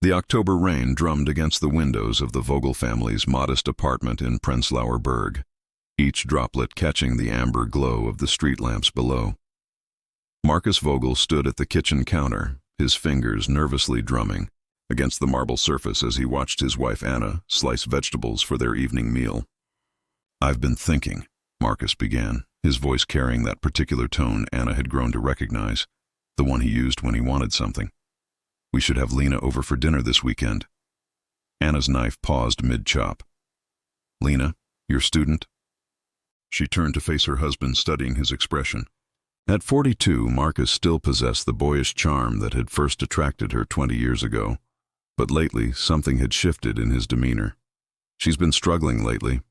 The October rain drummed against the windows of the Vogel family's modest apartment in Prenzlauer Berg, each droplet catching the amber glow of the street lamps below. Marcus Vogel stood at the kitchen counter, his fingers nervously drumming against the marble surface as he watched his wife Anna slice vegetables for their evening meal. "I've been thinking," Marcus began, his voice carrying that particular tone Anna had grown to recognize, the one he used when he wanted something. "We should have Lena over for dinner this weekend." Anna's knife paused mid-chop. "Lena, your student?" She turned to face her husband, studying his expression. At 42, Marcus still possessed the boyish charm that had first attracted her 20 years ago, but lately something had shifted in his demeanor. "She's been struggling lately,"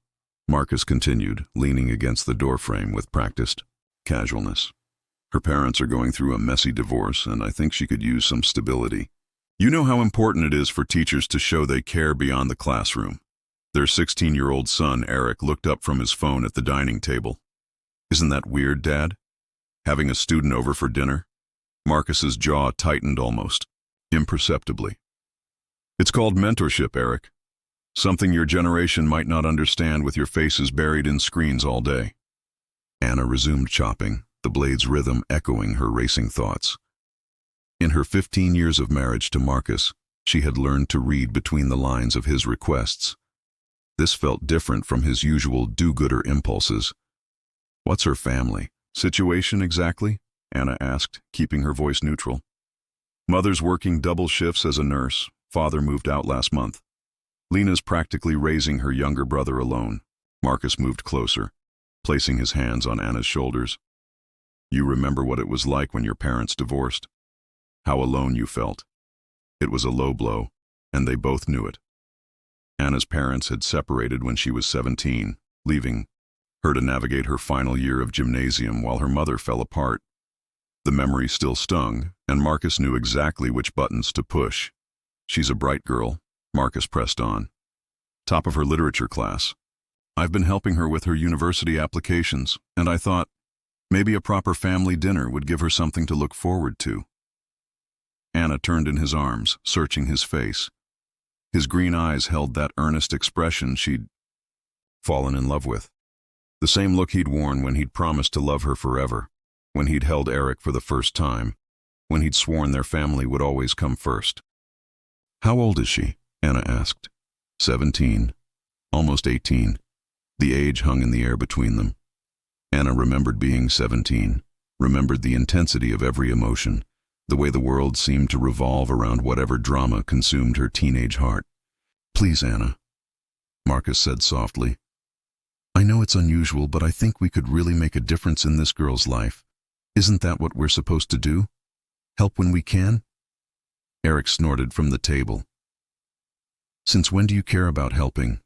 Marcus continued, leaning against the doorframe with practiced casualness. "Her parents are going through a messy divorce, and I think she could use some stability. You know how important it is for teachers to show they care beyond the classroom." Their 16-year-old son, Eric, looked up from his phone at the dining table. "Isn't that weird, Dad? Having a student over for dinner?" Marcus's jaw tightened almost imperceptibly. "It's called mentorship, Eric. Something your generation might not understand with your faces buried in screens all day." Anna resumed chopping, the blade's rhythm echoing her racing thoughts. In her 15 years of marriage to Marcus, she had learned to read between the lines of his requests. This felt different from his usual do-gooder impulses. "What's her family situation exactly?" Anna asked, keeping her voice neutral. "Mother's working double shifts as a nurse. Father moved out last month. Lena's practically raising her younger brother alone." Marcus moved closer, placing his hands on Anna's shoulders. "You remember what it was like when your parents divorced? How alone you felt. It was a low blow, and they both knew it. Anna's parents had separated when she was 17, leaving her to navigate her final year of gymnasium while her mother fell apart. The memory still stung, and Marcus knew exactly which buttons to push. She's a bright girl," Marcus pressed on. "Top of her literature class. I've been helping her with her university applications, and I thought maybe a proper family dinner would give her something to look forward to." Anna turned in his arms, searching his face. His green eyes held that earnest expression she'd fallen in love with. The same look he'd worn when he'd promised to love her forever, when he'd held Eric for the first time, when he'd sworn their family would always come first. "How old is she?" Anna asked. 17, almost 18. The age hung in the air between them. Anna remembered being 17, remembered the intensity of every emotion, the way the world seemed to revolve around whatever drama consumed her teenage heart. "Please, Anna," Marcus said softly. "I know it's unusual, but I think we could really make a difference in this girl's life. Isn't that what we're supposed to do? Help when we can?" Eric snorted from the table. "Since when do you care about helping?"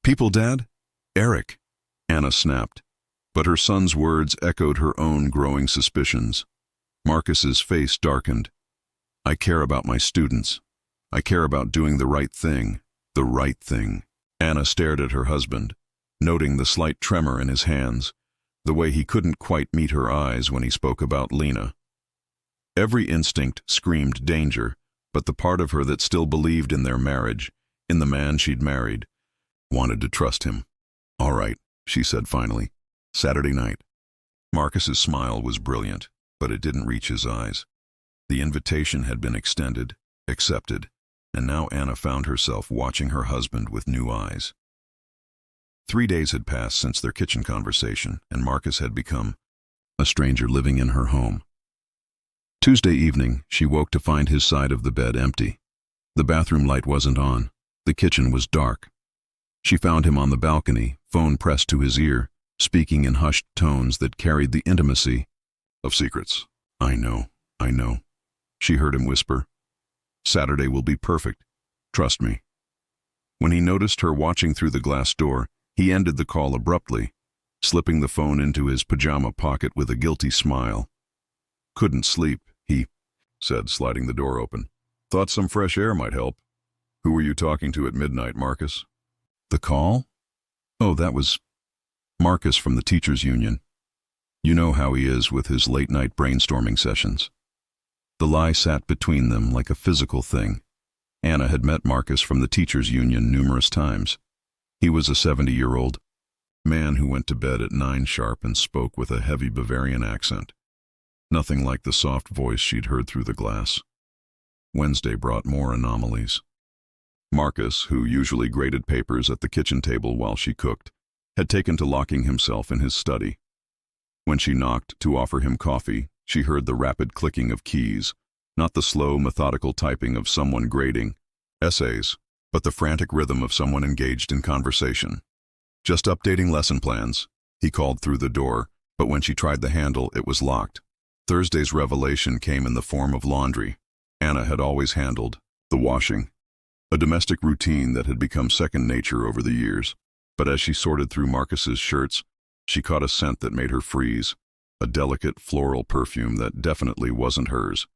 "People, Dad?" "Eric," Anna snapped, but her son's words echoed her own growing suspicions. Marcus's face darkened. "I care about my students. I care about doing the right thing. The right thing." Anna stared at her husband, noting the slight tremor in his hands, the way he couldn't quite meet her eyes when he spoke about Lena. Every instinct screamed danger, but the part of her that still believed in their marriage, in the man she'd married, wanted to trust him. "All right," she said finally. "Saturday night." Marcus's smile was brilliant, but it didn't reach his eyes. The invitation had been extended, accepted, and now Anna found herself watching her husband with new eyes. 3 days had passed since their kitchen conversation, and Marcus had become a stranger living in her home. Tuesday evening, she woke to find his side of the bed empty. The bathroom light wasn't on. The kitchen was dark. She found him on the balcony, phone pressed to his ear, speaking in hushed tones that carried the intimacy of secrets. I know," she heard him whisper. "Saturday will be perfect. Trust me." When he noticed her watching through the glass door, he ended the call abruptly, slipping the phone into his pajama pocket with a guilty smile. "Couldn't sleep," he said, sliding the door open. "Thought some fresh air might help." "Who were you talking to at midnight, Marcus?" "The call? Oh, that was Marcus from the teachers' union. You know how he is with his late-night brainstorming sessions." The lie sat between them like a physical thing. Anna had met Marcus from the teachers' union numerous times. He was a 70-year-old man who went to bed at 9 sharp and spoke with a heavy Bavarian accent. Nothing like the soft voice she'd heard through the glass. Wednesday brought more anomalies. Marcus, who usually graded papers at the kitchen table while she cooked, had taken to locking himself in his study. When she knocked to offer him coffee, she heard the rapid clicking of keys, not the slow, methodical typing of someone grading essays, but the frantic rhythm of someone engaged in conversation. "Just updating lesson plans," he called through the door, but when she tried the handle, it was locked. Thursday's revelation came in the form of laundry. Anna had always handled the washing, a domestic routine that had become second nature over the years. But as she sorted through Marcus's shirts, she caught a scent that made her freeze, a delicate floral perfume that definitely wasn't hers.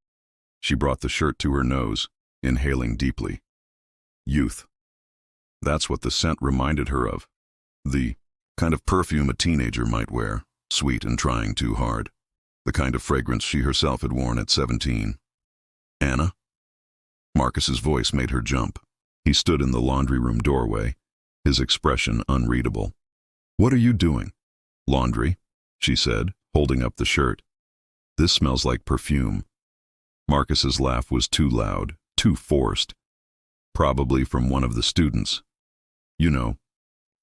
She brought the shirt to her nose, inhaling deeply. Youth. That's what the scent reminded her of. The kind of perfume a teenager might wear, sweet and trying too hard. The kind of fragrance she herself had worn at 17. "Anna?" Marcus's voice made her jump. He stood in the laundry room doorway, his expression unreadable. "What are you doing?" "Laundry," she said, holding up the shirt. "This smells like perfume." Marcus's laugh was too loud, too forced. Probably from one of the students. You know,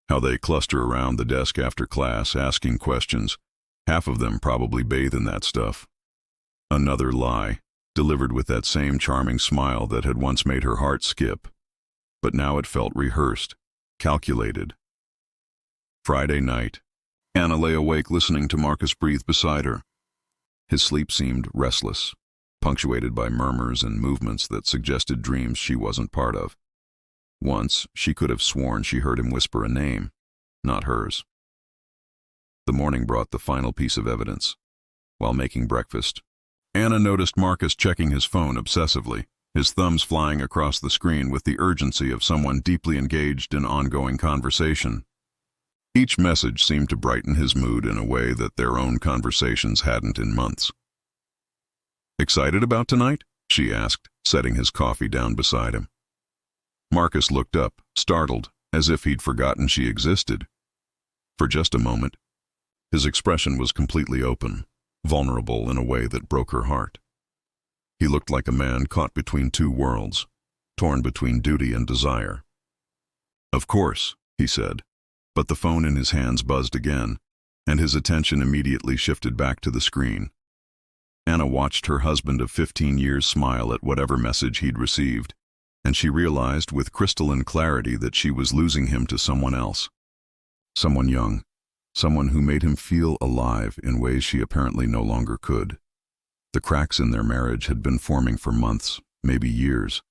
how they cluster around the desk after class, asking questions. Half of them probably bathe in that stuff. Another lie, delivered with that same charming smile that had once made her heart skip. But now it felt rehearsed, calculated. Friday night. Anna lay awake listening to Marcus breathe beside her. His sleep seemed restless, punctuated by murmurs and movements that suggested dreams she wasn't part of. Once, she could have sworn she heard him whisper a name, not hers. The morning brought the final piece of evidence. While making breakfast, Anna noticed Marcus checking his phone obsessively, his thumbs flying across the screen with the urgency of someone deeply engaged in ongoing conversation. Each message seemed to brighten his mood in a way that their own conversations hadn't in months. "Excited about tonight?" she asked, setting his coffee down beside him. Marcus looked up, startled, as if he'd forgotten she existed. For just a moment, his expression was completely open, vulnerable in a way that broke her heart. He looked like a man caught between two worlds, torn between duty and desire. "Of course," he said, but the phone in his hands buzzed again, and his attention immediately shifted back to the screen. Anna watched her husband of 15 years smile at whatever message he'd received, and she realized with crystalline clarity that she was losing him to someone else. Someone young, someone who made him feel alive in ways she apparently no longer could. The cracks in their marriage had been forming for months, maybe years.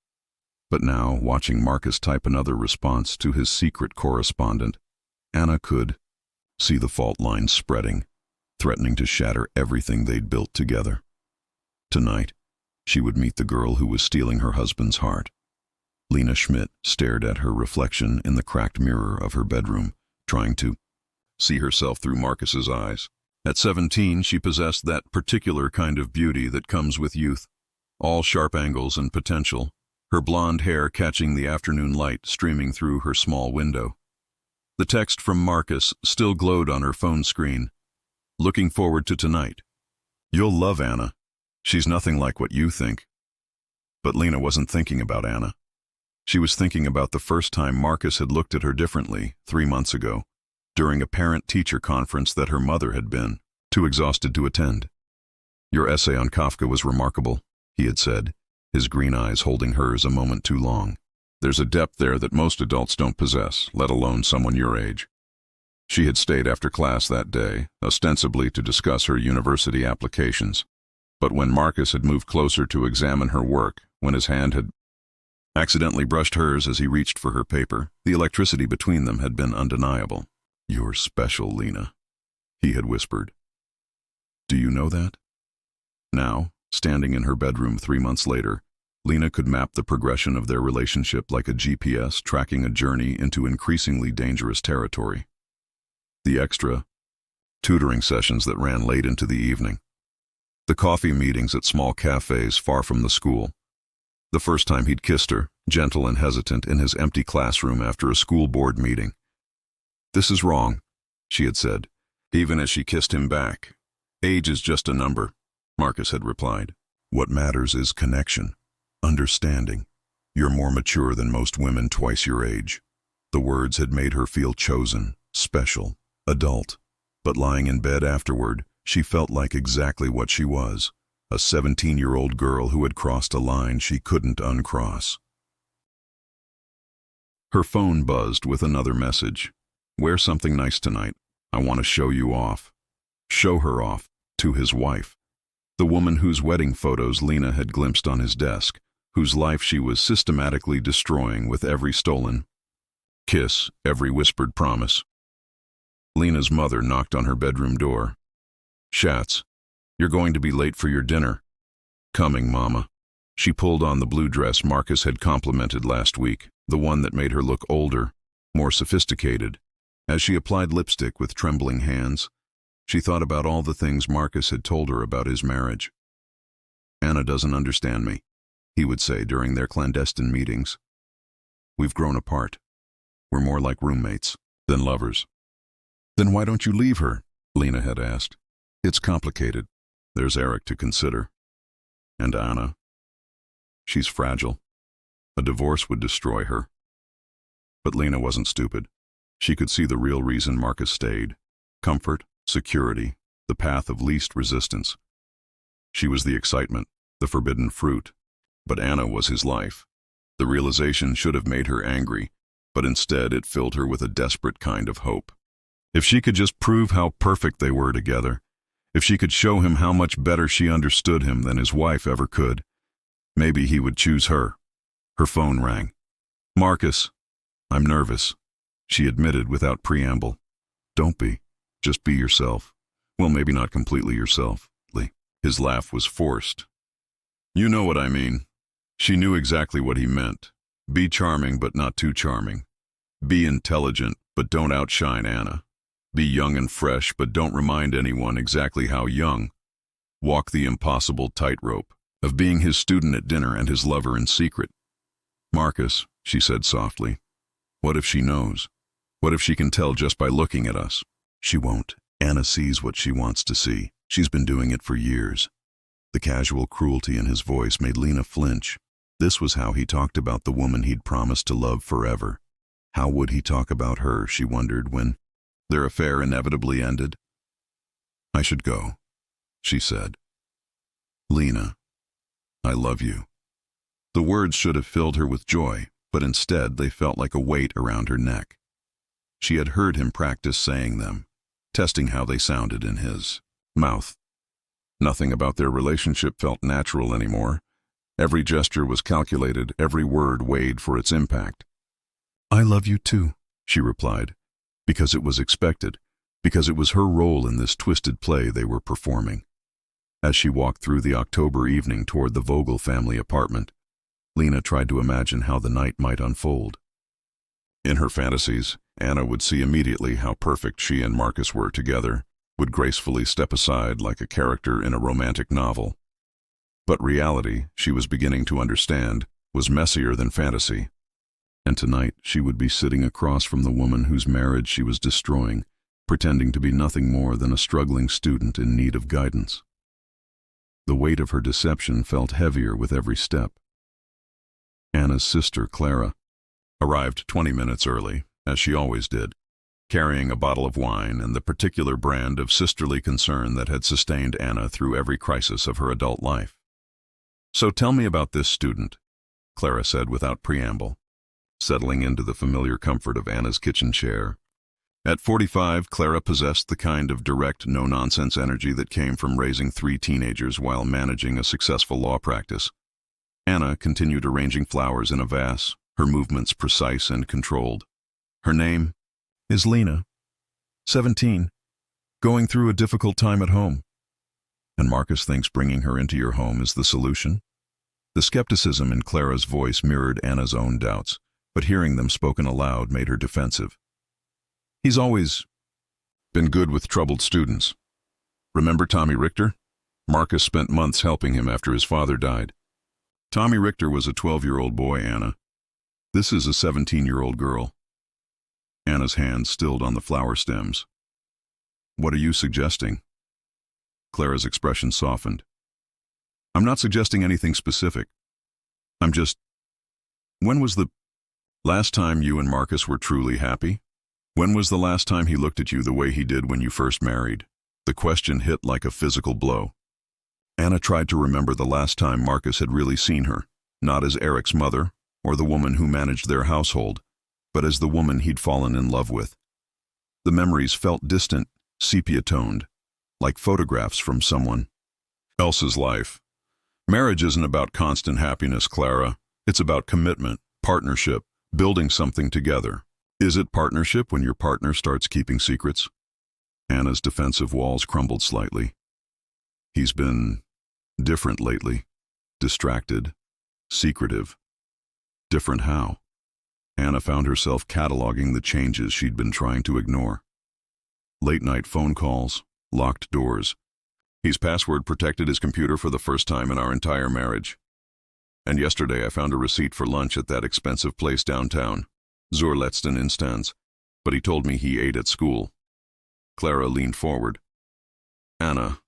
But now, watching Marcus type another response to his secret correspondent, Anna could see the fault lines spreading, threatening to shatter everything they'd built together. Tonight, she would meet the girl who was stealing her husband's heart. Lena Schmidt stared at her reflection in the cracked mirror of her bedroom, trying to see herself through Marcus's eyes. At 17, she possessed that particular kind of beauty that comes with youth, all sharp angles and potential, her blonde hair catching the afternoon light streaming through her small window. The text from Marcus still glowed on her phone screen. "Looking forward to tonight. You'll love Anna. She's nothing like what you think." But Lena wasn't thinking about Anna. She was thinking about the first time Marcus had looked at her differently, 3 months ago, during a parent-teacher conference that her mother had been too exhausted to attend. "Your essay on Kafka was remarkable," he had said, his green eyes holding hers a moment too long. "There's a depth there that most adults don't possess, let alone someone your age." She had stayed after class that day, ostensibly to discuss her university applications. But when Marcus had moved closer to examine her work, when his hand had accidentally brushed hers as he reached for her paper, the electricity between them had been undeniable. "You're special, Lena," he had whispered. "Do you know that?" Now, standing in her bedroom 3 months later, Lena could map the progression of their relationship like a GPS tracking a journey into increasingly dangerous territory. The extra tutoring sessions that ran late into the evening. The coffee meetings at small cafes far from the school. The first time he'd kissed her, gentle and hesitant, in his empty classroom after a school board meeting. "This is wrong," she had said, even as she kissed him back. "Age is just a number," Marcus had replied. "What matters is connection, understanding. You're more mature than most women twice your age." The words had made her feel chosen, special, adult. But lying in bed afterward, she felt like exactly what she was, a 17-year-old girl who had crossed a line she couldn't uncross. Her phone buzzed with another message. "Wear something nice tonight. I want to show you off." Show her off, to his wife. The woman whose wedding photos Lena had glimpsed on his desk, whose life she was systematically destroying with every stolen kiss, every whispered promise. Lena's mother knocked on her bedroom door. "Schatz, you're going to be late for your dinner." "Coming, Mama." She pulled on the blue dress Marcus had complimented last week, the one that made her look older, more sophisticated. As she applied lipstick with trembling hands, she thought about all the things Marcus had told her about his marriage. "Anna doesn't understand me," he would say during their clandestine meetings. "We've grown apart. We're more like roommates than lovers." "Then why don't you leave her?" Lena had asked. "It's complicated. There's Eric to consider. And Anna. She's fragile. A divorce would destroy her." But Lena wasn't stupid. She could see the real reason Marcus stayed. Comfort, security, the path of least resistance. She was the excitement, the forbidden fruit. But Anna was his life. The realization should have made her angry, but instead it filled her with a desperate kind of hope. If she could just prove how perfect they were together, if she could show him how much better she understood him than his wife ever could, maybe he would choose her. Her phone rang. "Marcus, I'm nervous," she admitted without preamble. "Don't be. Just be yourself. Well, maybe not completely yourself, Lee." His laugh was forced. "You know what I mean." She knew exactly what he meant. Be charming, but not too charming. Be intelligent, but don't outshine Anna. Be young and fresh, but don't remind anyone exactly how young. Walk the impossible tightrope of being his student at dinner and his lover in secret. "Marcus," she said softly, "what if she knows? What if she can tell just by looking at us?" "She won't. Anna sees what she wants to see. She's been doing it for years." The casual cruelty in his voice made Lena flinch. This was how he talked about the woman he'd promised to love forever. How would he talk about her, she wondered, when their affair inevitably ended? "I should go," she said. "Lena, I love you." The words should have filled her with joy, but instead they felt like a weight around her neck. She had heard him practice saying them, testing how they sounded in his mouth. Nothing about their relationship felt natural anymore. Every gesture was calculated, every word weighed for its impact. "I love you too," she replied, because it was expected, because it was her role in this twisted play they were performing. As she walked through the October evening toward the Vogel family apartment, Lena tried to imagine how the night might unfold. In her fantasies, Anna would see immediately how perfect she and Marcus were together, would gracefully step aside like a character in a romantic novel. But reality, she was beginning to understand, was messier than fantasy. And tonight she would be sitting across from the woman whose marriage she was destroying, pretending to be nothing more than a struggling student in need of guidance. The weight of her deception felt heavier with every step. Anna's sister, Clara, arrived 20 minutes early, as she always did, carrying a bottle of wine and the particular brand of sisterly concern that had sustained Anna through every crisis of her adult life. "So tell me about this student," Clara said without preamble, settling into the familiar comfort of Anna's kitchen chair. At 45, Clara possessed the kind of direct, no-nonsense energy that came from raising 3 teenagers while managing a successful law practice. Anna continued arranging flowers in a vase, her movements precise and controlled. "Her name is Lena, 17, going through a difficult time at home. And Marcus thinks bringing her into your home is the solution?" The skepticism in Clara's voice mirrored Anna's own doubts, but hearing them spoken aloud made her defensive. "He's always been good with troubled students. Remember Tommy Richter? Marcus spent months helping him after his father died." Tommy Richter was a 12-year-old boy, Anna. This is a 17-year-old girl. Anna's hand stilled on the flower stems. What are you suggesting? Clara's expression softened. I'm not suggesting anything specific. When was the last time you and Marcus were truly happy? When was the last time he looked at you the way he did when you first married? The question hit like a physical blow. Anna tried to remember the last time Marcus had really seen her, not as Eric's mother or the woman who managed their household, but as the woman he'd fallen in love with. The memories felt distant, sepia-toned, like photographs from someone else's life. Marriage isn't about constant happiness, Clara. It's about commitment, partnership, building something together. Is it partnership when your partner starts keeping secrets? Anna's defensive walls crumbled slightly. He's been different lately. Distracted. Secretive. Different how? Anna found herself cataloging the changes she'd been trying to ignore. Late-night phone calls, locked doors. He's password protected his computer for the first time in our entire marriage. And yesterday I found a receipt for lunch at that expensive place downtown, Zur letzten Instanz, but he told me he ate at school. Clara leaned forward. Anna,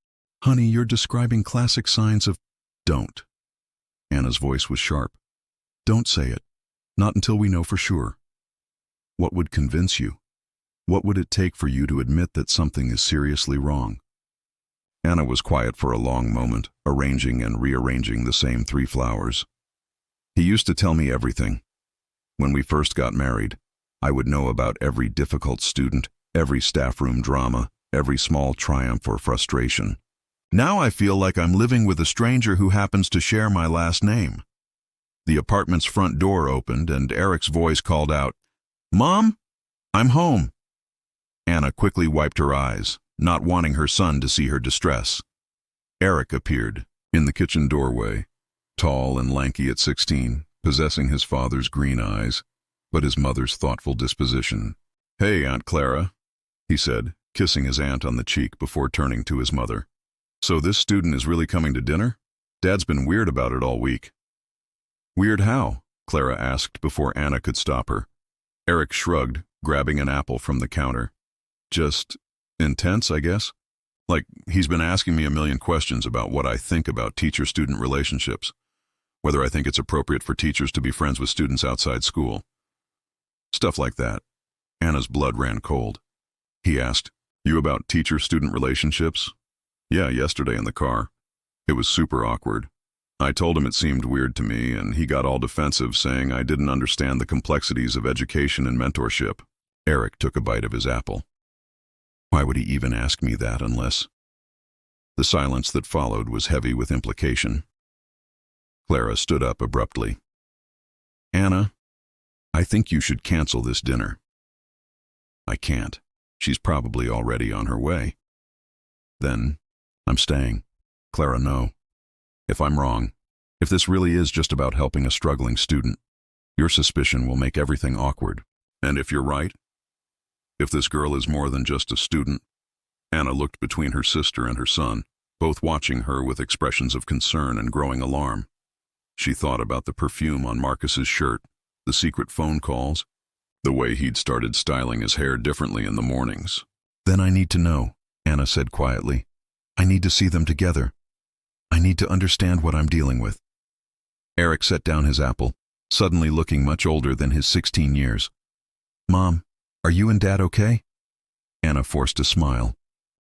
honey, you're describing classic signs of... Don't. Anna's voice was sharp. Don't say it. Not until we know for sure. What would convince you? What would it take for you to admit that something is seriously wrong? Anna was quiet for a long moment, arranging and rearranging the same 3 flowers. He used to tell me everything. When we first got married, I would know about every difficult student, every staff room drama, every small triumph or frustration. Now I feel like I'm living with a stranger who happens to share my last name. The apartment's front door opened and Eric's voice called out, Mom, I'm home. Anna quickly wiped her eyes, not wanting her son to see her distress. Eric appeared, in the kitchen doorway, tall and lanky at 16, possessing his father's green eyes, but his mother's thoughtful disposition. Hey, Aunt Clara, he said, kissing his aunt on the cheek before turning to his mother. So this student is really coming to dinner? Dad's been weird about it all week. Weird how? Clara asked before Anna could stop her. Eric shrugged, grabbing an apple from the counter. Just intense, I guess? Like, he's been asking me a million questions about what I think about teacher-student relationships, whether I think it's appropriate for teachers to be friends with students outside school. Stuff like that. Anna's blood ran cold. He asked, You about teacher-student relationships? Yeah, yesterday in the car. It was super awkward. I told him it seemed weird to me, and he got all defensive, saying I didn't understand the complexities of education and mentorship. Eric took a bite of his apple. Why would he even ask me that unless... The silence that followed was heavy with implication. Clara stood up abruptly. Anna, I think you should cancel this dinner. I can't. She's probably already on her way. Then, I'm staying. Clara, no. If I'm wrong, if this really is just about helping a struggling student, your suspicion will make everything awkward. And if you're right, if this girl is more than just a student... Anna looked between her sister and her son, both watching her with expressions of concern and growing alarm. She thought about the perfume on Marcus's shirt, the secret phone calls, the way he'd started styling his hair differently in the mornings. Then I need to know, Anna said quietly. I need to see them together. I need to understand what I'm dealing with. Eric set down his apple, suddenly looking much older than his 16 years. Mom, are you and Dad okay? Anna forced a smile,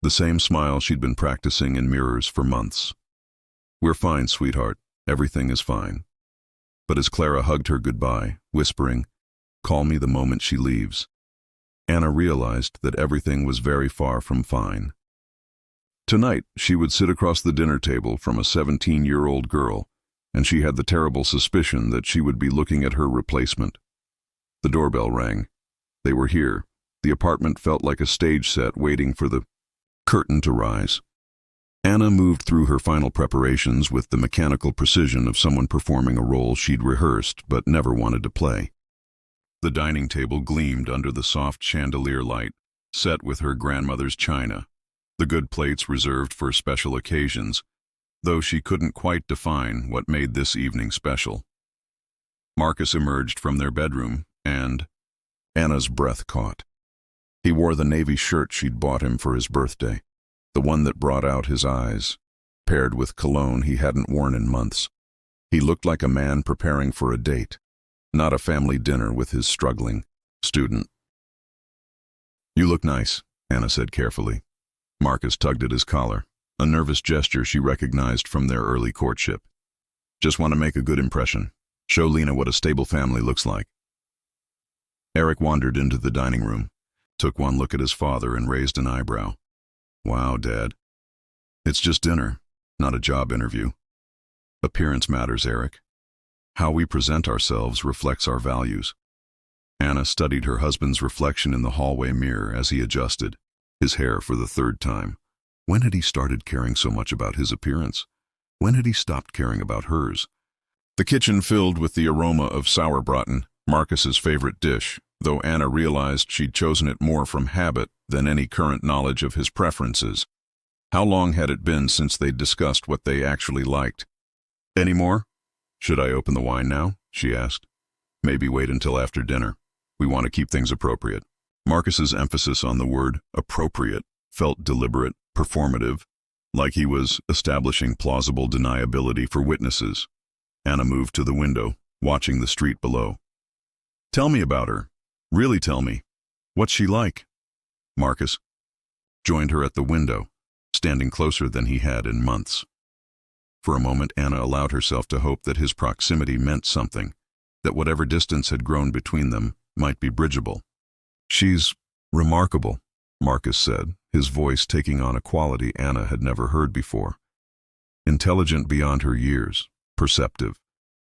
the same smile she'd been practicing in mirrors for months. We're fine, sweetheart. Everything is fine. But as Clara hugged her goodbye, whispering, Call me the moment she leaves, Anna realized that everything was very far from fine. Tonight, she would sit across the dinner table from a 17-year-old girl, and she had the terrible suspicion that she would be looking at her replacement. The doorbell rang. They were here. The apartment felt like a stage set waiting for the curtain to rise. Anna moved through her final preparations with the mechanical precision of someone performing a role she'd rehearsed but never wanted to play. The dining table gleamed under the soft chandelier light, set with her grandmother's china, the good plates reserved for special occasions, though she couldn't quite define what made this evening special. Marcus emerged from their bedroom, and Anna's breath caught. He wore the navy shirt she'd bought him for his birthday, the one that brought out his eyes, paired with cologne he hadn't worn in months. He looked like a man preparing for a date, not a family dinner with his struggling student. "You look nice," Anna said carefully. Marcus tugged at his collar, a nervous gesture she recognized from their early courtship. "Just want to make a good impression. Show Lena what a stable family looks like." Eric wandered into the dining room, took one look at his father and raised an eyebrow. "Wow, Dad. It's just dinner, not a job interview." "Appearance matters, Eric. How we present ourselves reflects our values." Anna studied her husband's reflection in the hallway mirror as he adjusted his hair for the third time. When had he started caring so much about his appearance? When had he stopped caring about hers? The kitchen filled with the aroma of sauerbraten, Marcus's favorite dish, though Anna realized she'd chosen it more from habit than any current knowledge of his preferences. How long had it been since they'd discussed what they actually liked? "Any more? Should I open the wine now?" she asked. "Maybe wait until after dinner. We want to keep things appropriate." Marcus's emphasis on the word appropriate felt deliberate, performative, like he was establishing plausible deniability for witnesses. Anna moved to the window, watching the street below. "Tell me about her. Really tell me. What's she like?" Marcus joined her at the window, standing closer than he had in months. For a moment, Anna allowed herself to hope that his proximity meant something, that whatever distance had grown between them might be bridgeable. "She's remarkable," Marcus said, his voice taking on a quality Anna had never heard before. "Intelligent beyond her years, perceptive.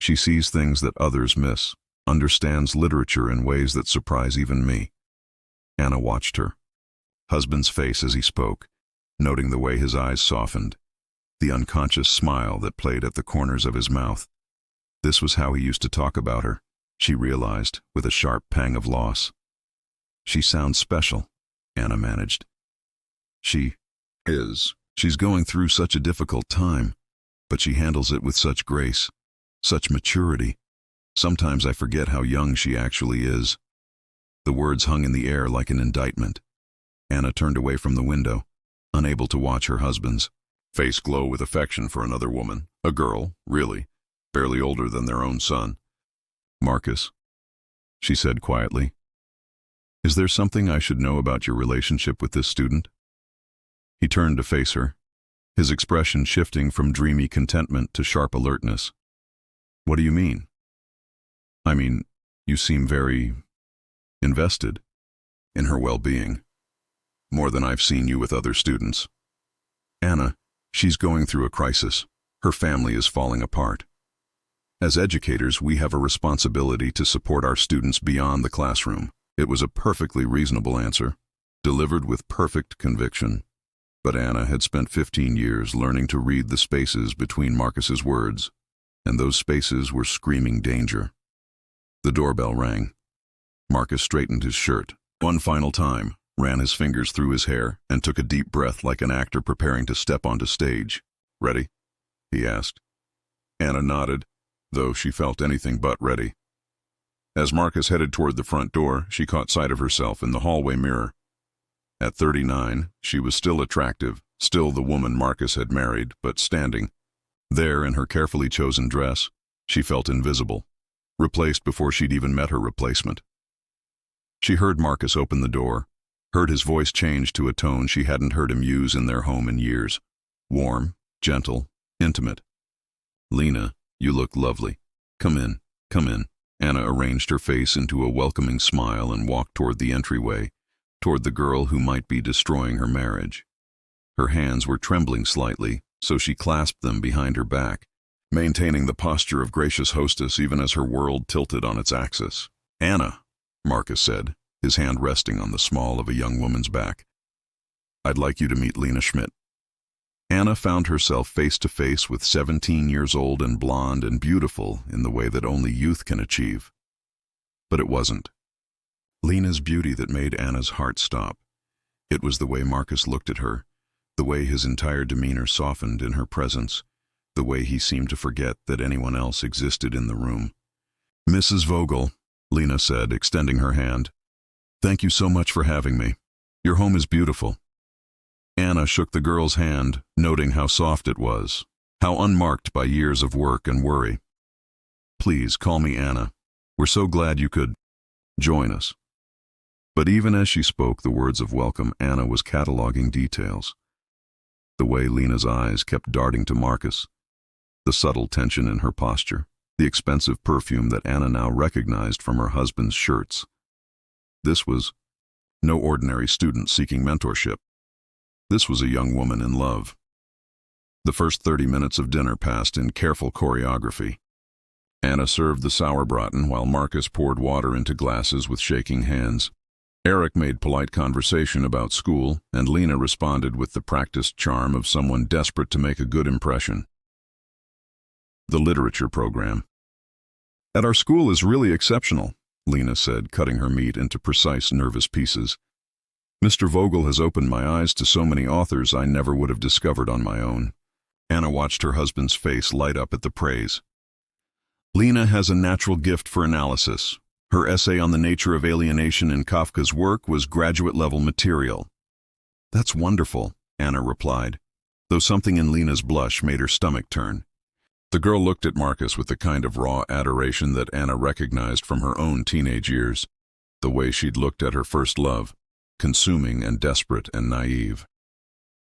She sees things that others miss, understands literature in ways that surprise even me." Anna watched her husband's face as he spoke, noting the way his eyes softened, the unconscious smile that played at the corners of his mouth. This was how he used to talk about her, she realized, with a sharp pang of loss. "She sounds special," Anna managed. "She is. She's going through such a difficult time, but she handles it with such grace, such maturity. Sometimes I forget how young she actually is." The words hung in the air like an indictment. Anna turned away from the window, unable to watch her husband's face glow with affection for another woman, a girl, really, barely older than their own son. "Marcus," she said quietly, "is there something I should know about your relationship with this student?" He turned to face her, his expression shifting from dreamy contentment to sharp alertness. "What do you mean?" "I mean, you seem very invested in her well-being, more than I've seen you with other students." "Anna, she's going through a crisis. Her family is falling apart. As educators, we have a responsibility to support our students beyond the classroom." It was a perfectly reasonable answer, delivered with perfect conviction. But Anna had spent 15 years learning to read the spaces between Marcus's words, and those spaces were screaming danger. The doorbell rang. Marcus straightened his shirt one final time, ran his fingers through his hair, and took a deep breath like an actor preparing to step onto stage. "Ready?" he asked. Anna nodded, though she felt anything but ready. As Marcus headed toward the front door, she caught sight of herself in the hallway mirror. At 39, she was still attractive, still the woman Marcus had married, but standing there in her carefully chosen dress, she felt invisible, replaced before she'd even met her replacement. She heard Marcus open the door, heard his voice change to a tone she hadn't heard him use in their home in years. Warm, gentle, intimate. "Lena, you look lovely. Come in, come in." Anna arranged her face into a welcoming smile and walked toward the entryway, toward the girl who might be destroying her marriage. Her hands were trembling slightly, so she clasped them behind her back, maintaining the posture of gracious hostess even as her world tilted on its axis. "Anna," Marcus said, his hand resting on the small of a young woman's back. "I'd like you to meet Lena Schmidt." Anna found herself face to face with 17 years old and blonde and beautiful in the way that only youth can achieve. But it wasn't Lena's beauty that made Anna's heart stop. It was the way Marcus looked at her, the way his entire demeanor softened in her presence, the way he seemed to forget that anyone else existed in the room. "Mrs. Vogel," Lena said, extending her hand. "Thank you so much for having me. Your home is beautiful." Anna shook the girl's hand, noting how soft it was, how unmarked by years of work and worry. "Please call me Anna. We're so glad you could join us." But even as she spoke the words of welcome, Anna was cataloging details. The way Lena's eyes kept darting to Marcus, the subtle tension in her posture, the expensive perfume that Anna now recognized from her husband's shirts. This was no ordinary student seeking mentorship. This was a young woman in love. The first 30 minutes of dinner passed in careful choreography. Anna served the sauerbraten while Marcus poured water into glasses with shaking hands. Eric made polite conversation about school, and Lena responded with the practiced charm of someone desperate to make a good impression. The literature program. "At our school is really exceptional," Lena said, cutting her meat into precise, nervous pieces. "Mr. Vogel has opened my eyes to so many authors I never would have discovered on my own." Anna watched her husband's face light up at the praise. "Lena has a natural gift for analysis. Her essay on the nature of alienation in Kafka's work was graduate-level material." "That's wonderful," Anna replied, though something in Lena's blush made her stomach turn. The girl looked at Marcus with the kind of raw adoration that Anna recognized from her own teenage years, the way she'd looked at her first love, consuming and desperate and naive.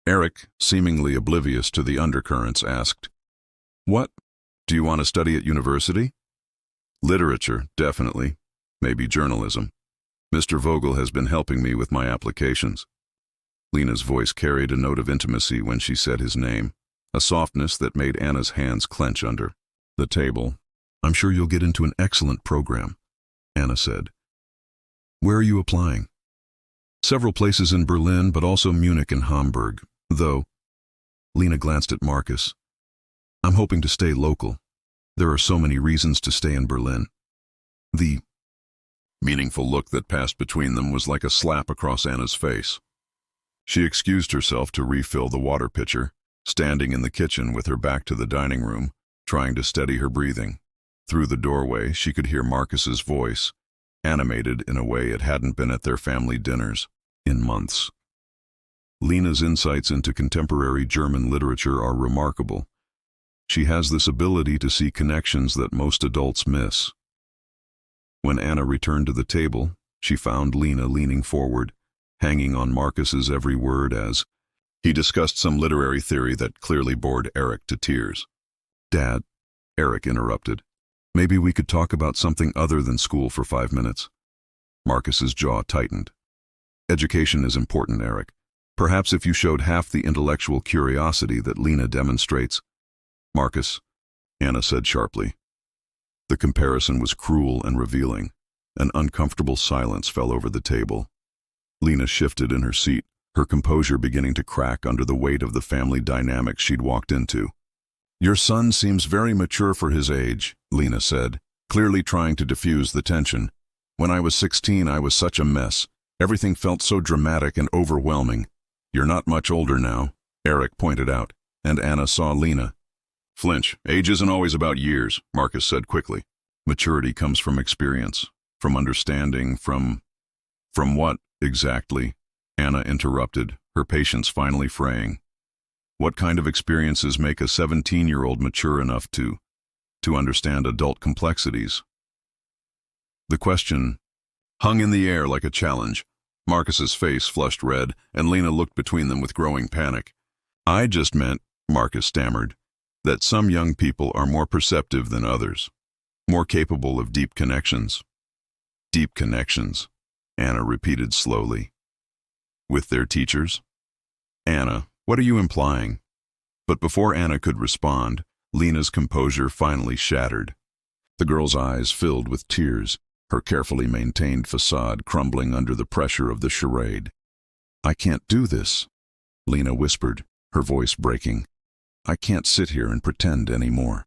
Eric, seemingly oblivious to the undercurrents, asked, "What? Do you want to study at university?" "Literature, definitely. Maybe journalism. Mr. Vogel has been helping me with my applications." Lena's voice carried a note of intimacy when she said his name, a softness that made Anna's hands clench under the table. "I'm sure you'll get into an excellent program," Anna said. "Where are you applying?" "Several places in Berlin, but also Munich and Hamburg, though." Lena glanced at Marcus. "I'm hoping to stay local. There are so many reasons to stay in Berlin." The meaningful look that passed between them was like a slap across Anna's face. She excused herself to refill the water pitcher, standing in the kitchen with her back to the dining room, trying to steady her breathing. Through the doorway, she could hear Marcus's voice, animated in a way it hadn't been at their family dinners in months. Lena's insights into contemporary German literature are remarkable. She has this ability to see connections that most adults miss. When Anna returned to the table, she found Lena leaning forward, hanging on Marcus's every word as he discussed some literary theory that clearly bored Eric to tears. "Dad," Eric interrupted, "maybe we could talk about something other than school for 5 minutes." Marcus's jaw tightened. "Education is important, Eric. Perhaps if you showed half the intellectual curiosity that Lena demonstrates." "Marcus," Anna said sharply. The comparison was cruel and revealing. An uncomfortable silence fell over the table. Lena shifted in her seat, her composure beginning to crack under the weight of the family dynamic she'd walked into. "Your son seems very mature for his age," Lena said, clearly trying to diffuse the tension. "When I was 16, I was such a mess. Everything felt so dramatic and overwhelming." "You're not much older now," Eric pointed out, and Anna saw Lena flinch. "Age isn't always about years," Marcus said quickly. "Maturity comes from experience, from understanding, from what, exactly?" Anna interrupted, her patience finally fraying. "What kind of experiences make a 17-year-old mature enough to understand adult complexities?" The question hung in the air like a challenge. Marcus's face flushed red, and Lena looked between them with growing panic. "I just meant," Marcus stammered, "that some young people are more perceptive than others, more capable of deep connections." "Deep connections," Anna repeated slowly. "With their teachers?" "Anna, what are you implying?" But before Anna could respond, Lena's composure finally shattered. The girl's eyes filled with tears, her carefully maintained facade crumbling under the pressure of the charade. "I can't do this," Lena whispered, her voice breaking. "I can't sit here and pretend anymore."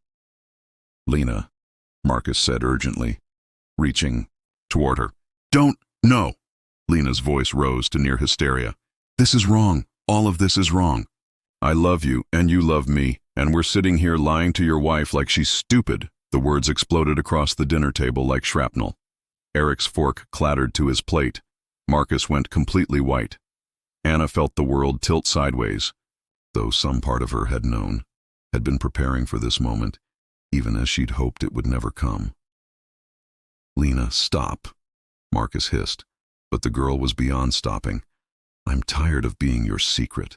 "Lena," Marcus said urgently, reaching toward her. No. Lena's voice rose to near hysteria. "This is wrong. All of this is wrong. I love you, and you love me. And we're sitting here lying to your wife like she's stupid. The words exploded across the dinner table like shrapnel. Eric's fork clattered to his plate. Marcus went completely white. Anna felt the world tilt sideways, though some part of her had known, had been preparing for this moment, even as she'd hoped it would never come. "Lena, stop," Marcus hissed, but the girl was beyond stopping. "I'm tired of being your secret.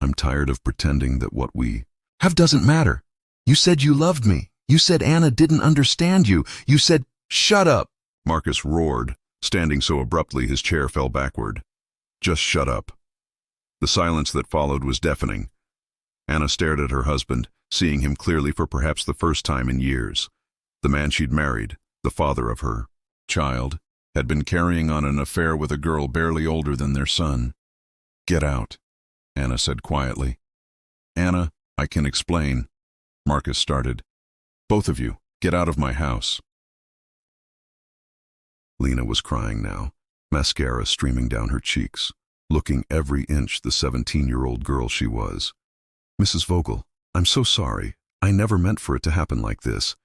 I'm tired of pretending that what we have doesn't matter. You said you loved me. You said Anna didn't understand you. You said—" "Shut up!" Marcus roared, standing so abruptly his chair fell backward. "Just shut up." The silence that followed was deafening. Anna stared at her husband, seeing him clearly for perhaps the first time in years. The man she'd married, the father of her child, had been carrying on an affair with a girl barely older than their son. "Get out," Anna said quietly. "Anna, I can explain," Marcus started. "Both of you, get out of my house." Lena was crying now, mascara streaming down her cheeks, looking every inch the 17-year-old girl she was. "Mrs. Vogel, I'm so sorry. I never meant for it to happen like this."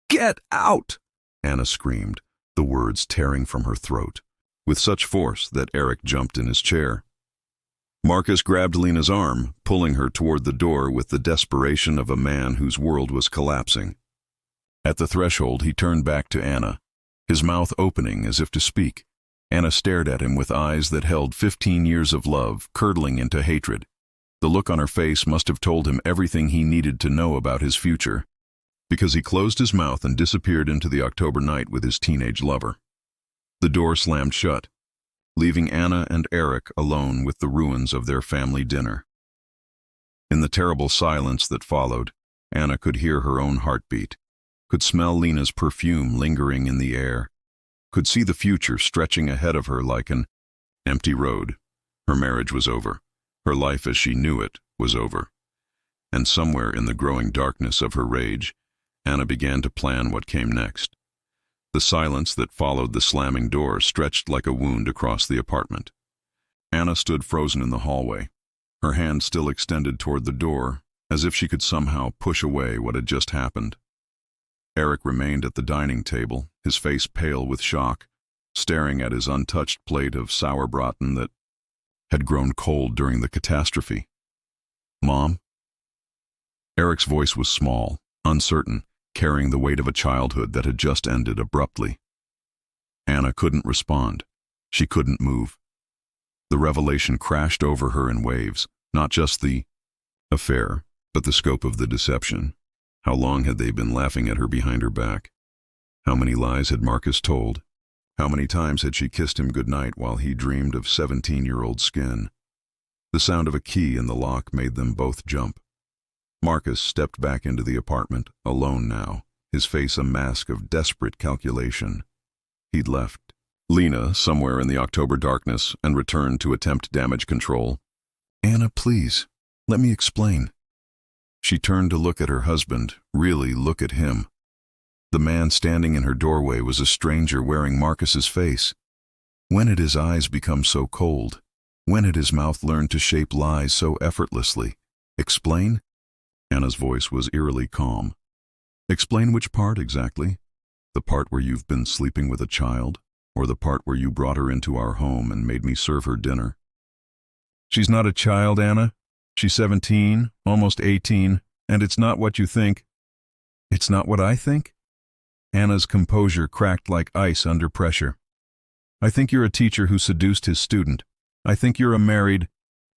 "Get out!" Anna screamed, the words tearing from her throat, with such force that Eric jumped in his chair. Marcus grabbed Lena's arm, pulling her toward the door with the desperation of a man whose world was collapsing. At the threshold, he turned back to Anna, his mouth opening as if to speak. Anna stared at him with eyes that held 15 years of love, curdling into hatred. The look on her face must have told him everything he needed to know about his future, because he closed his mouth and disappeared into the October night with his teenage lover. The door slammed shut, leaving Anna and Eric alone with the ruins of their family dinner. In the terrible silence that followed, Anna could hear her own heartbeat, could smell Lena's perfume lingering in the air, could see the future stretching ahead of her like an empty road. Her marriage was over. Her life as she knew it was over. And somewhere in the growing darkness of her rage, Anna began to plan what came next. The silence that followed the slamming door stretched like a wound across the apartment. Anna stood frozen in the hallway, her hand still extended toward the door, as if she could somehow push away what had just happened. Eric remained at the dining table, his face pale with shock, staring at his untouched plate of sauerbraten that had grown cold during the catastrophe. "Mom?" Eric's voice was small, uncertain, carrying the weight of a childhood that had just ended abruptly. Anna couldn't respond. She couldn't move. The revelation crashed over her in waves, not just the affair, but the scope of the deception. How long had they been laughing at her behind her back? How many lies had Marcus told? How many times had she kissed him goodnight while he dreamed of 17-year-old skin? The sound of a key in the lock made them both jump. Marcus stepped back into the apartment, alone now, his face a mask of desperate calculation. He'd left Lena somewhere in the October darkness and returned to attempt damage control. "Anna, please, let me explain." She turned to look at her husband, really look at him. The man standing in her doorway was a stranger wearing Marcus's face. When had his eyes become so cold? When had his mouth learned to shape lies so effortlessly? "Explain?" Anna's voice was eerily calm. "Explain which part exactly? The part where you've been sleeping with a child, or the part where you brought her into our home and made me serve her dinner?" "She's not a child, Anna. She's 17, almost 18, and it's not what you think." "It's not what I think?" Anna's composure cracked like ice under pressure. "I think you're a teacher who seduced his student. I think you're a married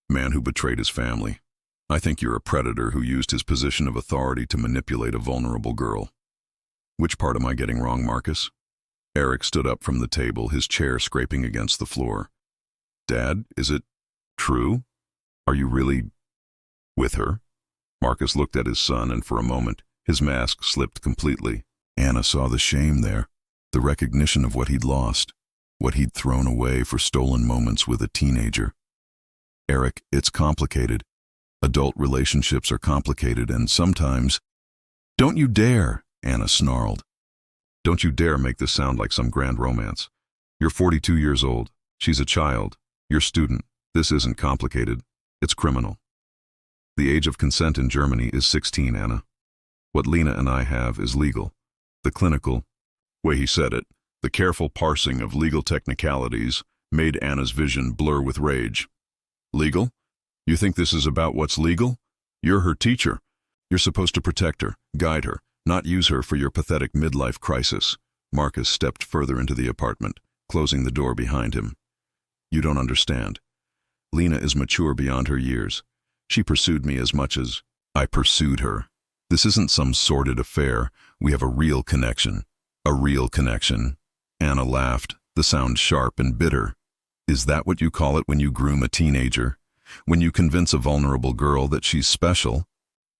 man who betrayed his family. I think you're a predator who used his position of authority to manipulate a vulnerable girl. Which part am I getting wrong, Marcus?" Eric stood up from the table, his chair scraping against the floor. "Dad, is it true? Are you really with her?" Marcus looked at his son, and for a moment, his mask slipped completely. Anna saw the shame there, the recognition of what he'd lost, what he'd thrown away for stolen moments with a teenager. "Eric, it's complicated. Adult relationships are complicated, and sometimes—" "Don't you dare," Anna snarled. "Don't you dare make this sound like some grand romance. You're 42 years old. She's a child. Your student. This isn't complicated. It's criminal." The age of consent in Germany is 16, Anna. What Lena and I have is legal. The clinical way he said it, the careful parsing of legal technicalities, made Anna's vision blur with rage. Legal? You think this is about what's legal? You're her teacher. You're supposed to protect her, guide her, not use her for your pathetic midlife crisis. Marcus stepped further into the apartment, closing the door behind him. You don't understand. Lena is mature beyond her years. She pursued me as much as I pursued her. This isn't some sordid affair. We have a real connection. A real connection. Anna laughed, the sound sharp and bitter. Is that what you call it when you groom a teenager? When you convince a vulnerable girl that she's special?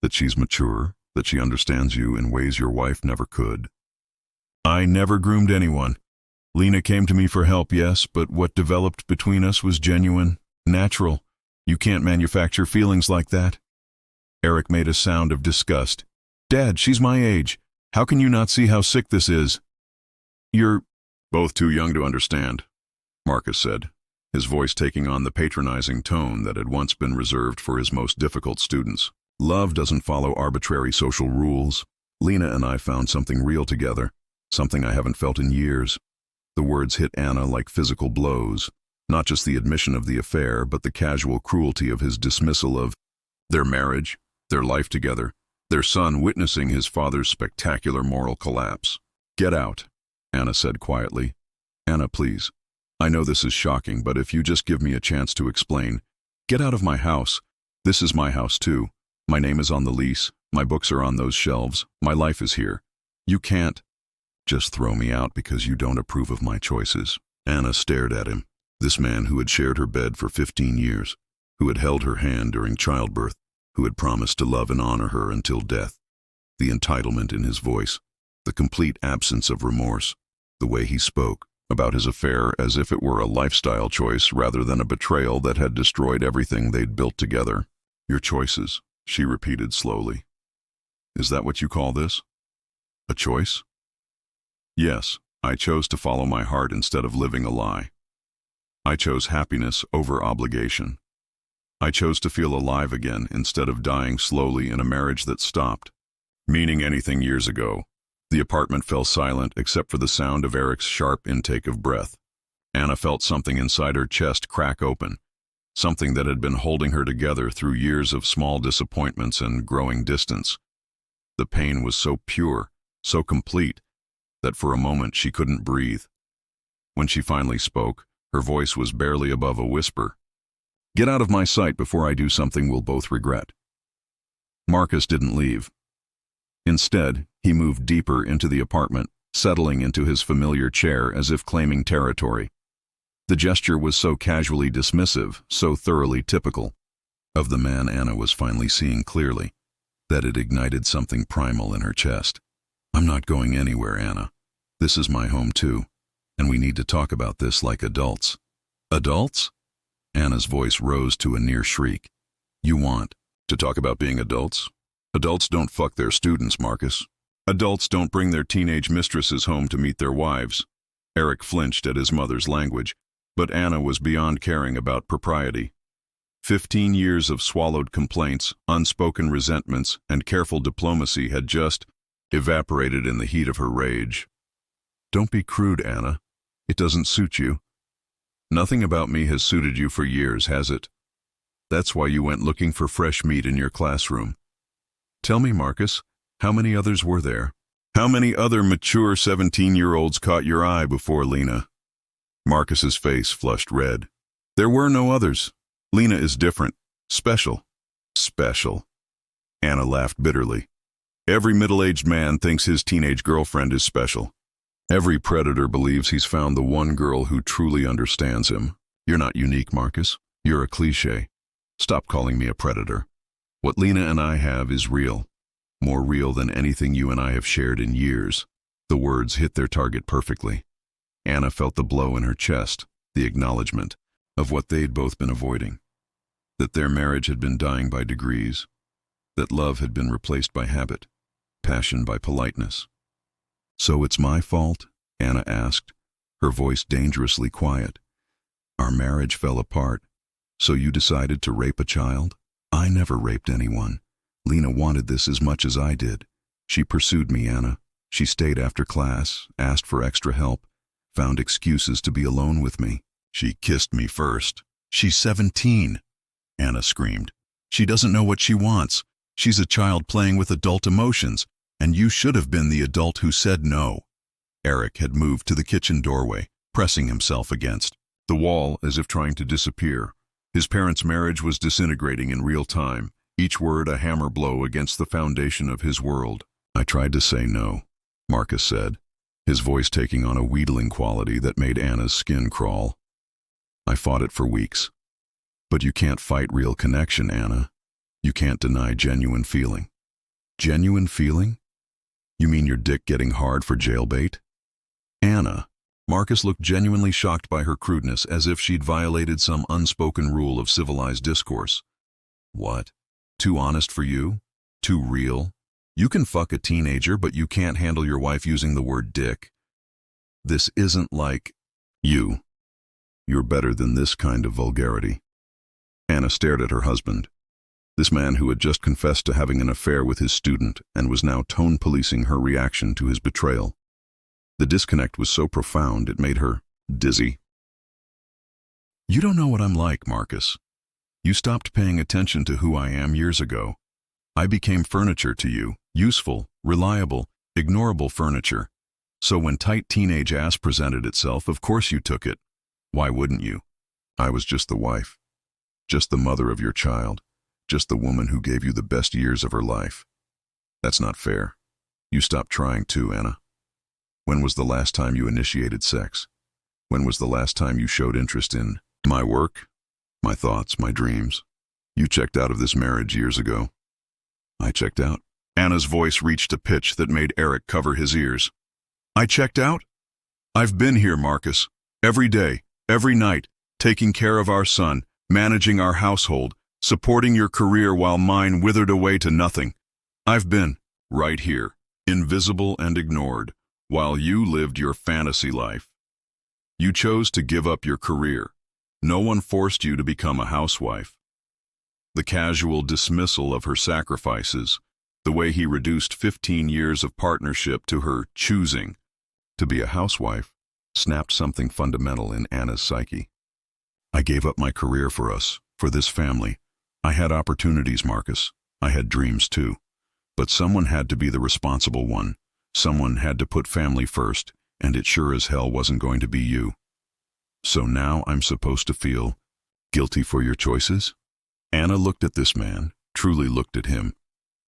That she's mature? That she understands you in ways your wife never could? I never groomed anyone. Lena came to me for help, yes, but what developed between us was genuine, natural. You can't manufacture feelings like that. Eric made a sound of disgust. Dad, she's my age. How can you not see how sick this is? You're both too young to understand, Marcus said, his voice taking on the patronizing tone that had once been reserved for his most difficult students. Love doesn't follow arbitrary social rules. Lena and I found something real together, something I haven't felt in years. The words hit Anna like physical blows, not just the admission of the affair, but the casual cruelty of his dismissal of their marriage, their life together, their son witnessing his father's spectacular moral collapse. Get out, Anna said quietly. Anna, please. I know this is shocking, but if you just give me a chance to explain. Get out of my house. This is my house too. My name is on the lease. My books are on those shelves. My life is here. You can't just throw me out because you don't approve of my choices. Anna stared at him. This man who had shared her bed for 15 years, who had held her hand during childbirth, who had promised to love and honor her until death. The entitlement in his voice, the complete absence of remorse, the way he spoke about his affair as if it were a lifestyle choice rather than a betrayal that had destroyed everything they'd built together. Your choices, she repeated slowly. Is that what you call this? A choice? Yes, I chose to follow my heart instead of living a lie. I chose happiness over obligation. I chose to feel alive again instead of dying slowly in a marriage that stopped. Meaning anything years ago. The apartment fell silent except for the sound of Eric's sharp intake of breath. Anna felt something inside her chest crack open, something that had been holding her together through years of small disappointments and growing distance. The pain was so pure, so complete, that for a moment she couldn't breathe. When she finally spoke, her voice was barely above a whisper. Get out of my sight before I do something we'll both regret. Marcus didn't leave. Instead, he moved deeper into the apartment, settling into his familiar chair as if claiming territory. The gesture was so casually dismissive, so thoroughly typical of the man Anna was finally seeing clearly, that it ignited something primal in her chest. I'm not going anywhere, Anna. This is my home too, and we need to talk about this like adults. Adults? Anna's voice rose to a near shriek. You want to talk about being adults? Adults don't fuck their students, Marcus. Adults don't bring their teenage mistresses home to meet their wives. Eric flinched at his mother's language, but Anna was beyond caring about propriety. 15 years of swallowed complaints, unspoken resentments, and careful diplomacy had just evaporated in the heat of her rage. Don't be crude, Anna. It doesn't suit you. Nothing about me has suited you for years, has it? That's why you went looking for fresh meat in your classroom. Tell me, Marcus, how many others were there? How many other mature 17-year-olds caught your eye before Lena? Marcus's face flushed red. There were no others. Lena is different. Special. Special. Anna laughed bitterly. Every middle-aged man thinks his teenage girlfriend is special. Every predator believes he's found the one girl who truly understands him. You're not unique, Marcus. You're a cliché. Stop calling me a predator. What Lena and I have is real. More real than anything you and I have shared in years. The words hit their target perfectly. Anna felt the blow in her chest, the acknowledgement of what they'd both been avoiding. That their marriage had been dying by degrees. That love had been replaced by habit, passion by politeness. So it's my fault? Anna asked, her voice dangerously quiet. Our marriage fell apart, so you decided to rape a child? I never raped anyone. Lena wanted this as much as I did. She pursued me, Anna. She stayed after class, asked for extra help, found excuses to be alone with me. She kissed me first. She's 17, Anna screamed. She doesn't know what she wants. She's a child playing with adult emotions, and you should have been the adult who said no. Eric had moved to the kitchen doorway, pressing himself against the wall as if trying to disappear. His parents' marriage was disintegrating in real time, each word a hammer blow against the foundation of his world. I tried to say no, Marcus said, his voice taking on a wheedling quality that made Anna's skin crawl. I fought it for weeks. But you can't fight real connection, Anna. You can't deny genuine feeling. Genuine feeling? You mean your dick getting hard for jailbait? Anna. Marcus looked genuinely shocked by her crudeness, as if she'd violated some unspoken rule of civilized discourse. What? Too honest for you? Too real? You can fuck a teenager, but you can't handle your wife using the word dick. This isn't like you. You're better than this kind of vulgarity. Anna stared at her husband, this man who had just confessed to having an affair with his student and was now tone-policing her reaction to his betrayal. The disconnect was so profound it made her dizzy. You don't know what I'm like, Marcus. You stopped paying attention to who I am years ago. I became furniture to you, useful, reliable, ignorable furniture. So when tight teenage ass presented itself, of course you took it. Why wouldn't you? I was just the wife. Just the mother of your child. Just the woman who gave you the best years of her life. That's not fair. You stopped trying too, Anna. When was the last time you initiated sex? When was the last time you showed interest in my work, my thoughts, my dreams? You checked out of this marriage years ago. I checked out. Anna's voice reached a pitch that made Eric cover his ears. I checked out? I've been here, Marcus. Every day, every night, taking care of our son, managing our household, supporting your career while mine withered away to nothing. I've been right here, invisible and ignored, while you lived your fantasy life. You chose to give up your career. No one forced you to become a housewife. The casual dismissal of her sacrifices, the way he reduced 15 years of partnership to her choosing to be a housewife, snapped something fundamental in Anna's psyche. I gave up my career for us, for this family. I had opportunities, Marcus. I had dreams too. But someone had to be the responsible one. Someone had to put family first, and it sure as hell wasn't going to be you. So now I'm supposed to feel guilty for your choices? Anna looked at this man, truly looked at him,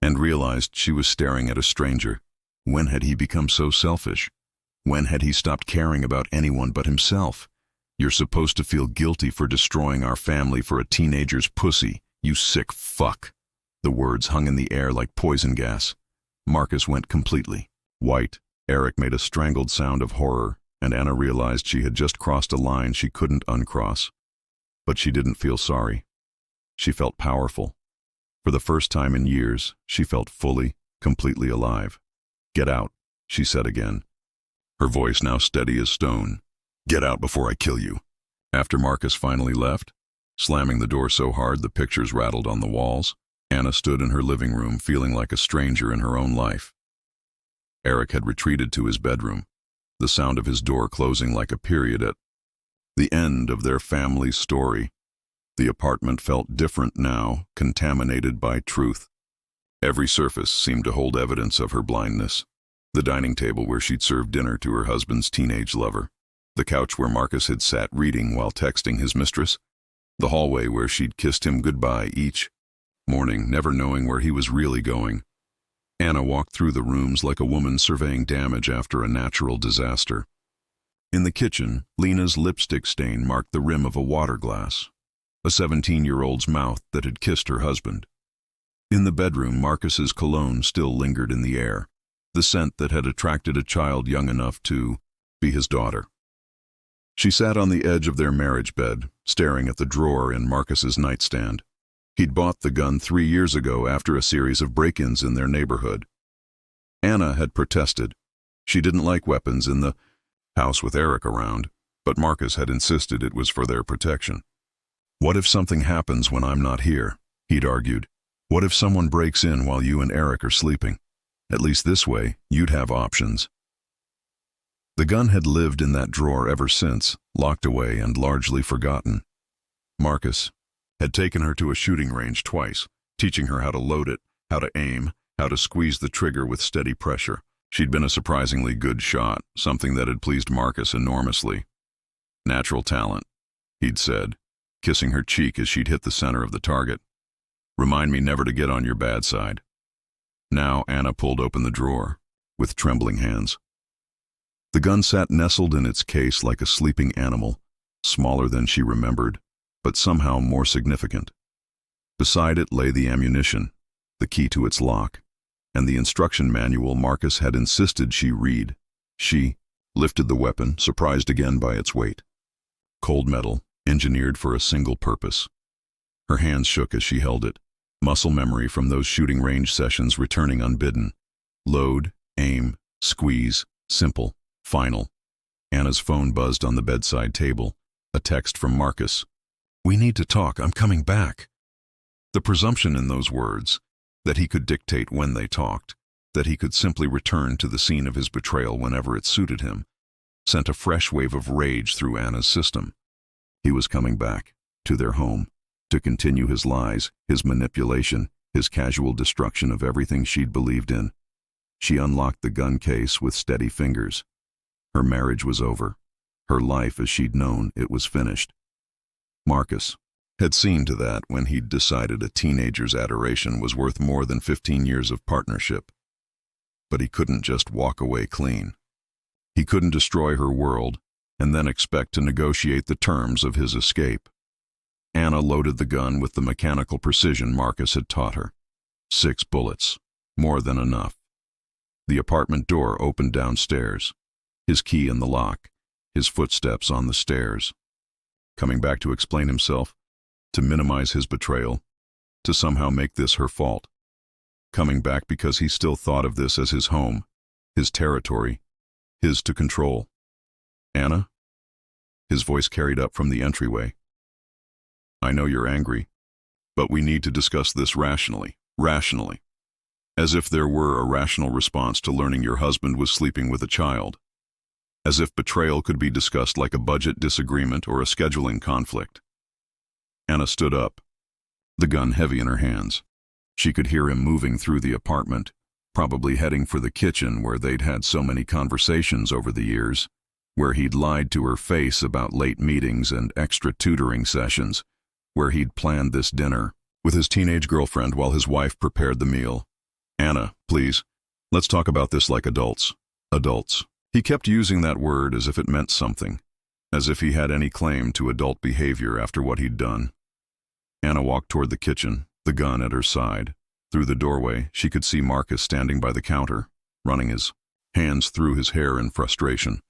and realized she was staring at a stranger. When had he become so selfish? When had he stopped caring about anyone but himself? You're supposed to feel guilty for destroying our family for a teenager's pussy, you sick fuck. The words hung in the air like poison gas. Marcus went completely white. Eric made a strangled sound of horror, and Anna realized she had just crossed a line she couldn't uncross. But she didn't feel sorry. She felt powerful. For the first time in years, she felt fully, completely alive. Get out, she said again, her voice now steady as stone. Get out before I kill you. After Marcus finally left, slamming the door so hard the pictures rattled on the walls, Anna stood in her living room feeling like a stranger in her own life. Eric had retreated to his bedroom, the sound of his door closing like a period at the end of their family's story. The apartment felt different now, contaminated by truth. Every surface seemed to hold evidence of her blindness. The dining table where she'd served dinner to her husband's teenage lover. The couch where Marcus had sat reading while texting his mistress. The hallway where she'd kissed him goodbye each morning, never knowing where he was really going. Anna walked through the rooms like a woman surveying damage after a natural disaster. In the kitchen, Lena's lipstick stain marked the rim of a water glass, a 17-year-old's mouth that had kissed her husband. In the bedroom, Marcus's cologne still lingered in the air, the scent that had attracted a child young enough to be his daughter. She sat on the edge of their marriage bed, staring at the drawer in Marcus's nightstand. He'd bought the gun 3 years ago after a series of break-ins in their neighborhood. Anna had protested. She didn't like weapons in the house with Eric around, but Marcus had insisted it was for their protection. What if something happens when I'm not here? he'd argued. What if someone breaks in while you and Eric are sleeping? At least this way, you'd have options. The gun had lived in that drawer ever since, locked away and largely forgotten. Marcus had taken her to a shooting range twice, teaching her how to load it, how to aim, how to squeeze the trigger with steady pressure. She'd been a surprisingly good shot, something that had pleased Marcus enormously. Natural talent, he'd said, kissing her cheek as she'd hit the center of the target. Remind me never to get on your bad side. Now Anna pulled open the drawer, with trembling hands. The gun sat nestled in its case like a sleeping animal, smaller than she remembered, but somehow more significant. Beside it lay the ammunition, the key to its lock, and the instruction manual Marcus had insisted she read. She lifted the weapon, surprised again by its weight. Cold metal, engineered for a single purpose. Her hands shook as she held it, muscle memory from those shooting range sessions returning unbidden. Load, aim, squeeze, simple, final. Anna's phone buzzed on the bedside table, a text from Marcus. "We need to talk, I'm coming back." The presumption in those words, that he could dictate when they talked, that he could simply return to the scene of his betrayal whenever it suited him, sent a fresh wave of rage through Anna's system. He was coming back, to their home, to continue his lies, his manipulation, his casual destruction of everything she'd believed in. She unlocked the gun case with steady fingers. Her marriage was over. Her life as she'd known it was finished. Marcus had seen to that when he'd decided a teenager's adoration was worth more than 15 years of partnership. But he couldn't just walk away clean. He couldn't destroy her world and then expect to negotiate the terms of his escape. Anna loaded the gun with the mechanical precision Marcus had taught her. 6 bullets, more than enough. The apartment door opened downstairs, his key in the lock, his footsteps on the stairs. Coming back to explain himself, to minimize his betrayal, to somehow make this her fault. Coming back because he still thought of this as his home, his territory, his to control. "Anna?" His voice carried up from the entryway. "I know you're angry, but we need to discuss this rationally. As if there were a rational response to learning your husband was sleeping with a child. As if betrayal could be discussed like a budget disagreement or a scheduling conflict." Anna stood up, the gun heavy in her hands. She could hear him moving through the apartment, probably heading for the kitchen where they'd had so many conversations over the years, where he'd lied to her face about late meetings and extra tutoring sessions, where he'd planned this dinner with his teenage girlfriend while his wife prepared the meal. "Anna, please, let's talk about this like adults." Adults. He kept using that word as if it meant something, as if he had any claim to adult behavior after what he'd done. Anna walked toward the kitchen, the gun at her side. Through the doorway, she could see Marcus standing by the counter, running his hands through his hair in frustration.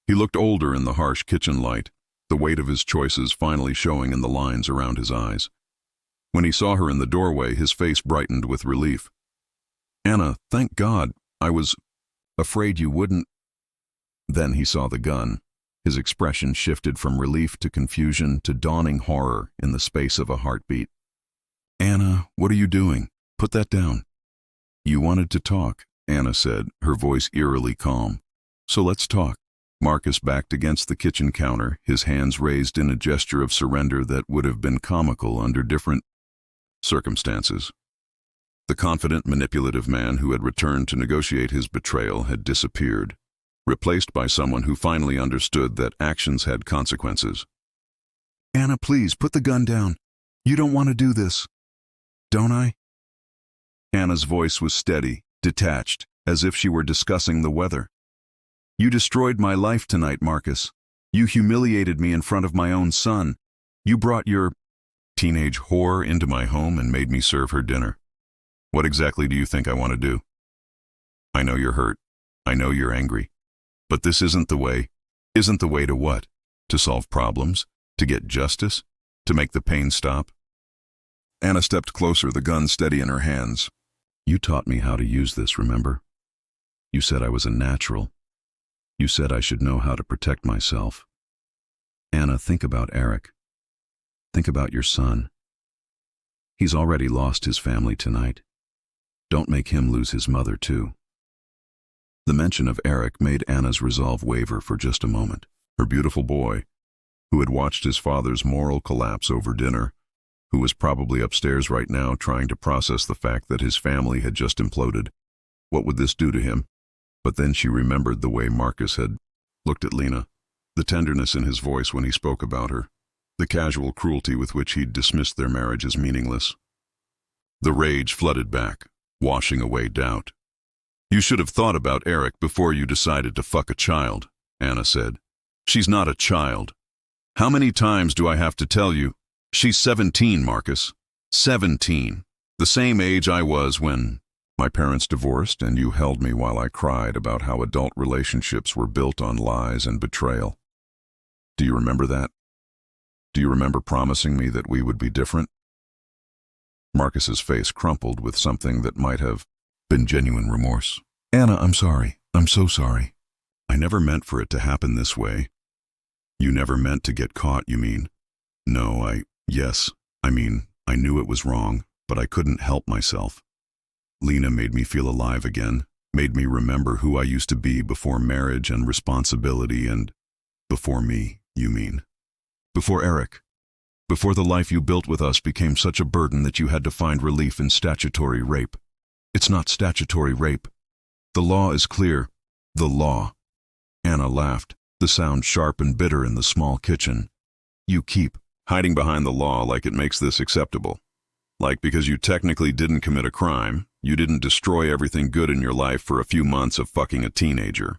He looked older in the harsh kitchen light, the weight of his choices finally showing in the lines around his eyes. When he saw her in the doorway, his face brightened with relief. "Anna, thank God, I was afraid you wouldn't." Then he saw the gun. His expression shifted from relief to confusion to dawning horror in the space of a heartbeat. "Anna, what are you doing? Put that down." "You wanted to talk," Anna said, her voice eerily calm. "So let's talk." Marcus backed against the kitchen counter, his hands raised in a gesture of surrender that would have been comical under different circumstances. The confident, manipulative man who had returned to negotiate his betrayal had disappeared, replaced by someone who finally understood that actions had consequences. "Anna, please, put the gun down. You don't want to do this, don't I?" Anna's voice was steady, detached, as if she were discussing the weather. "You destroyed my life tonight, Marcus. You humiliated me in front of my own son. You brought your teenage whore into my home and made me serve her dinner. What exactly do you think I want to do? I know you're hurt. I know you're angry. But this isn't the way. Isn't the way to what? To solve problems? To get justice? To make the pain stop?" Anna stepped closer, the gun steady in her hands. "You taught me how to use this, remember? You said I was a natural. You said I should know how to protect myself. Anna, think about Eric. Think about your son. He's already lost his family tonight. Don't make him lose his mother, too. The mention of Eric made Anna's resolve waver for just a moment. Her beautiful boy, who had watched his father's moral collapse over dinner, who was probably upstairs right now trying to process the fact that his family had just imploded. What would this do to him? But then she remembered the way Marcus had looked at Lena, the tenderness in his voice when he spoke about her, the casual cruelty with which he'd dismissed their marriage as meaningless. The rage flooded back, washing away doubt. "You should have thought about Eric before you decided to fuck a child," Anna said. "She's not a child. How many times do I have to tell you? She's 17, Marcus. 17. The same age I was when my parents divorced and you held me while I cried about how adult relationships were built on lies and betrayal. Do you remember that? Do you remember promising me that we would be different?" Marcus's face crumpled with something that might have been genuine remorse. "Anna, I'm sorry. I'm so sorry. I never meant for it to happen this way." "You never meant to get caught, you mean?" "No, yes. I mean, I knew it was wrong, but I couldn't help myself. Lena made me feel alive again, made me remember who I used to be before marriage and responsibility and before me, you mean. Before Eric. Before the life you built with us became such a burden that you had to find relief in statutory rape. It's not statutory rape. The law is clear. The law." Anna laughed, the sound sharp and bitter in the small kitchen. "You keep hiding behind the law like it makes this acceptable. Like because you technically didn't commit a crime, you didn't destroy everything good in your life for a few months of fucking a teenager.